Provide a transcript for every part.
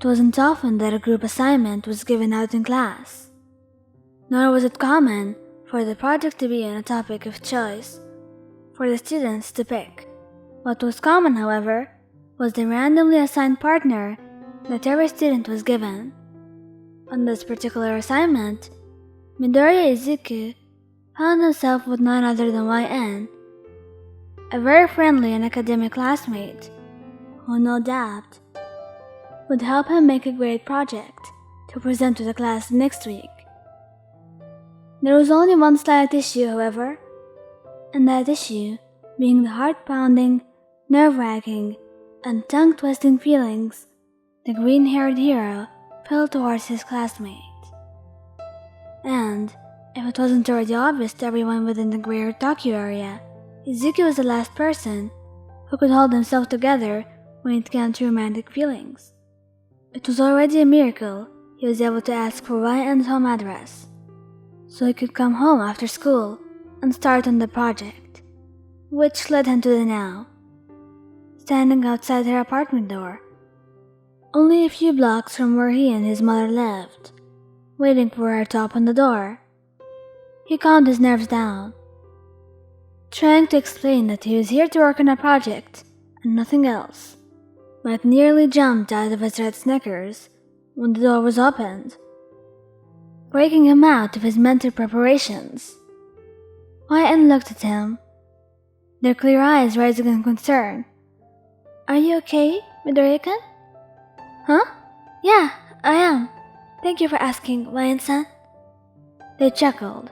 It wasn't often that a group assignment was given out in class, nor was it common for the project to be on a topic of choice for the students to pick. What was common, however, was the randomly assigned partner that every student was given. On this particular assignment, Midoriya Izuku found himself with none other than YN, a very friendly and academic classmate who no doubt would help him make a great project to present to the class next week. There was only one slight issue, however, and that issue being the heart-pounding, nerve-wracking, and tongue-twisting feelings the green-haired hero felt towards his classmate. And, if it wasn't already obvious to everyone within the Greater Tokyo area, Izuku was the last person who could hold himself together when it came to romantic feelings. It was already a miracle he was able to ask for YN's home address, so he could come home after school and start on the project, which led him to the now, standing outside her apartment door, only a few blocks from where he and his mother lived, waiting for her to open the door. He calmed his nerves down, trying to explain that he was here to work on a project and nothing else, but nearly jumped out of his red Snickers when the door was opened, breaking him out of his mental preparations. YN looked at him, their clear eyes rising in concern. "Are you okay, Midoriya-kun?" "Huh? Yeah, I am. Thank you for asking, YN-san." They chuckled,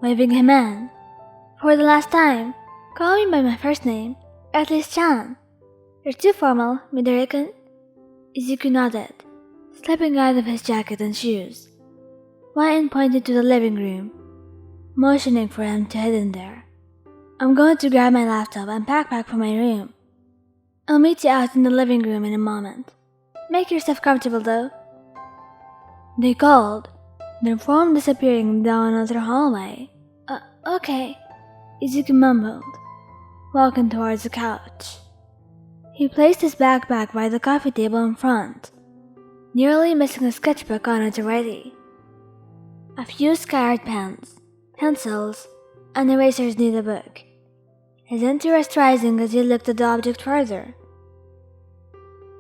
waving him in. "For the last time, call me by my first name, or at least Chan. You're too formal, Midoriya-kun." Izuku nodded, slipping out of his jacket and shoes. YN pointed to the living room, motioning for him to head in there. "I'm going to grab my laptop and pack back for my room. I'll meet you out in the living room in a moment. Make yourself comfortable, though." They called, their form disappearing down another hallway. Okay," Izuku mumbled, walking towards the couch. He placed his backpack by the coffee table in front, nearly missing a sketchbook on it already. A few scattered pens, pencils, and erasers near the book, his interest rising as he looked at the object further.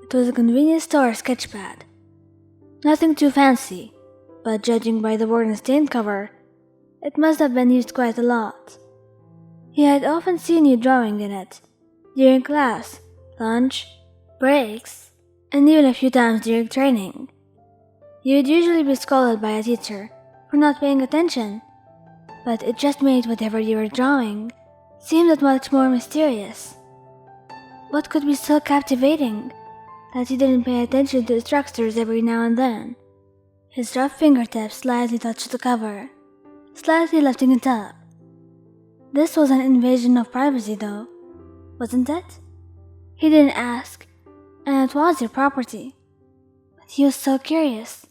It was a convenience store sketchpad. Nothing too fancy, but judging by the worn and stained cover, it must have been used quite a lot. He had often seen you drawing in it, during class, lunch, breaks, and even a few times during training. You'd usually be scolded by a teacher for not paying attention, but it just made whatever you were drawing seem that much more mysterious. What could be so captivating that you didn't pay attention to the structures every now and then? His rough fingertips slightly touched the cover, slightly lifting it up. This was an invasion of privacy, though, wasn't it? He didn't ask, and it was your property. But he was so curious.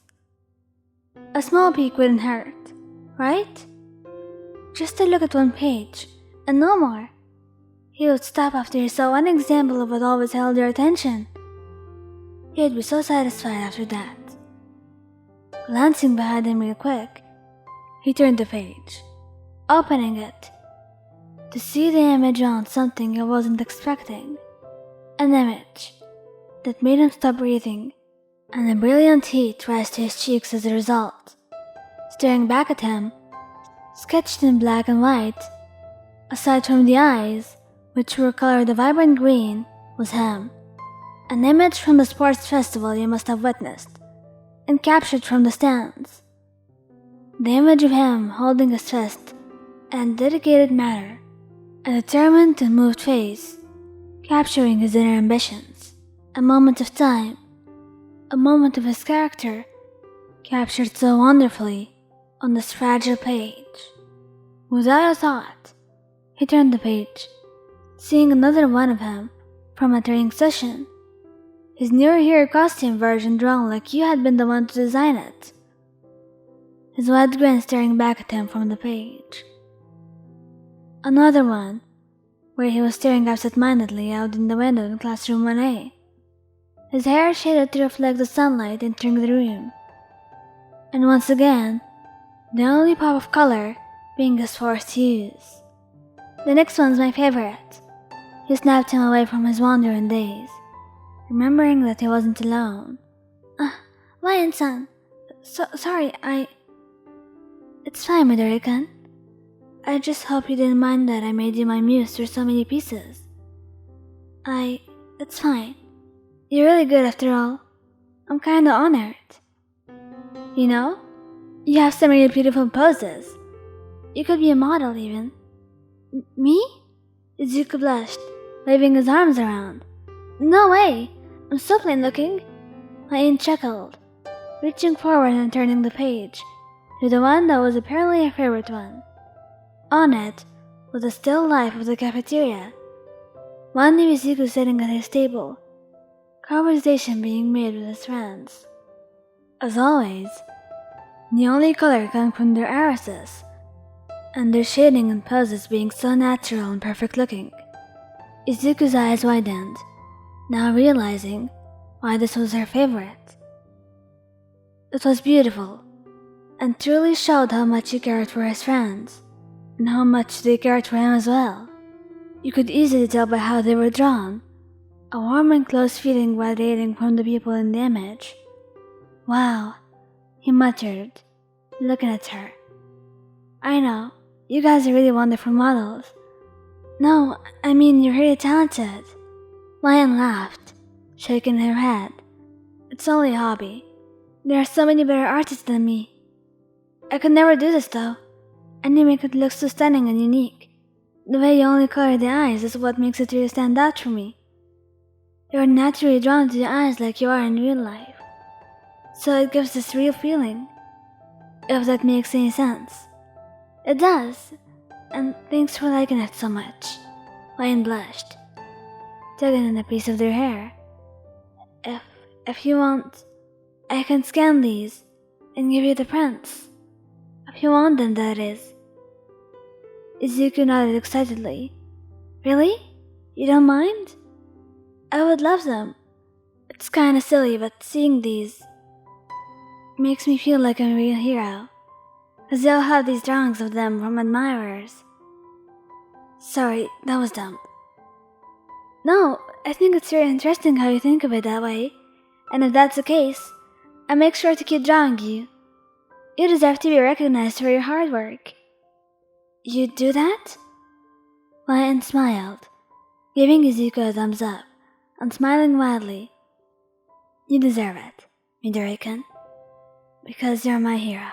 A small peek wouldn't hurt, right? Just to look at one page, and no more. He would stop after he saw one example of what always held your attention. He'd be so satisfied after that. Glancing behind him real quick, he turned the page, opening it, to see the image on something he wasn't expecting. An image that made him stop breathing, and a brilliant heat rise to his cheeks as a result. Staring back at him, sketched in black and white, aside from the eyes, which were colored a vibrant green, was him. An image from the sports festival you must have witnessed, and captured from the stands. The image of him holding his fist in dedicated manner, a determined and moved face, capturing his inner ambitions. A moment of time, a moment of his character, captured so wonderfully on this fragile page. Without a thought, he turned the page, seeing another one of him from a training session. His newer hero costume version drawn like you had been the one to design it. His wide grin staring back at him from the page. Another one, where he was staring absent-mindedly out in the window in classroom 1A. his hair shaded to reflect the sunlight entering the room. And once again, the only pop of color being his forced hues. The next one's my favorite. He snapped him away from his wandering days, remembering that he wasn't alone. Lion-san, sorry, It's fine, Midoriya. I just hope you didn't mind that I made you my muse through so many pieces. It's fine. You're really good after all. I'm kinda honored. You know, you have some really beautiful poses. You could be a model even. Me? Izuku blushed, waving his arms around. No way! I'm so plain looking. Lion chuckled, reaching forward and turning the page to the one that was apparently her favorite one. On it was a still life of the cafeteria. One day Izuku sitting at his table, conversation being made with his friends. As always, the only color coming from their irises, and their shading and poses being so natural and perfect looking. Izuku's eyes widened, now realizing why this was her favorite. It was beautiful, and truly showed how much he cared for his friends, and how much they cared for him as well. You could easily tell by how they were drawn, a warm and close feeling radiating from the people in the image. Wow, he muttered, looking at her. I know, you guys are really wonderful models. No, I mean you're really talented. Lion laughed, shaking her head. It's only a hobby. There are so many better artists than me. I could never do this though. Anime could look so stunning and unique. The way you only color the eyes is what makes it really stand out for me. You're naturally drawn to the eyes like you are in real life. So it gives this real feeling. If that makes any sense. It does. And thanks for liking it so much. Lion blushed, tugging in a piece of their hair. If you want, I can scan these and give you the prints. If you want them, that is. Izuku nodded excitedly. Really? You don't mind? I would love them. It's kinda silly, but seeing these makes me feel like I'm a real hero. Cause they'll have these drawings of them from admirers. Sorry, that was dumb. No, I think it's very interesting how you think of it that way. And if that's the case, I'll make sure to keep drawing you. You deserve to be recognized for your hard work. You'd do that? Lion smiled, giving Izuku a thumbs up, and smiling wildly. You deserve it, Midoriya, because you're my hero.